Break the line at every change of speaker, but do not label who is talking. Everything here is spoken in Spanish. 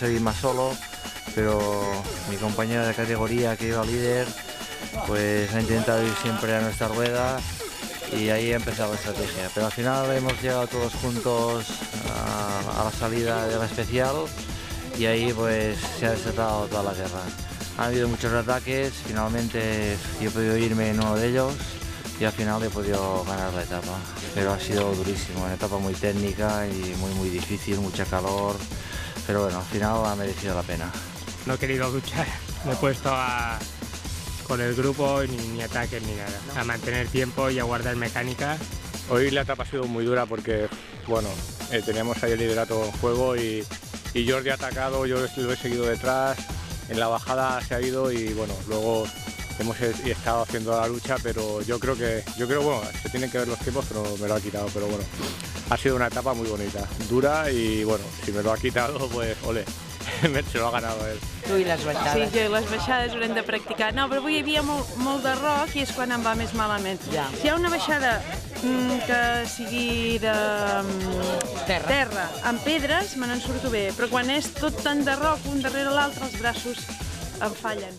seguir más solo, pero mi compañero de categoría que iba líder, pues ha intentado ir siempre a nuestra rueda y ahí ha empezado la estrategia. Pero al final hemos llegado todos juntos a la salida de la especial y ahí pues se ha desatado toda la guerra. Ha habido muchos ataques, finalmente yo he podido irme en uno de ellos y al final he podido ganar la etapa. Pero ha sido durísimo, una etapa muy técnica y muy difícil, mucha calor, pero bueno, al final ha merecido la pena.
No he querido luchar, me he puesto con el grupo ni ataques ni nada, a mantener tiempo y a guardar mecánica.
Hoy la etapa ha sido muy dura porque, bueno, teníamos ahí el liderato en juego y Jordi ha atacado, yo lo he seguido detrás, en la bajada se ha ido y bueno, luego hemos estado haciendo la lucha, pero yo creo, bueno, se tienen que ver los tiempos, pero me lo ha quitado, pero bueno, ha sido una etapa muy bonita, dura y bueno, si me lo ha quitado, pues ole. Se lo ha ganado él.
Tu i les baixades?
Sí, jo les baixades haurem de practicar. No, però avui hi havia molt de roc i és quan em va més malament.
Ja.
Si hi ha una baixada que sigui de terra amb pedres, me n'en surto bé, però quan és tot tant de roc un darrere l'altre, els braços em fallen.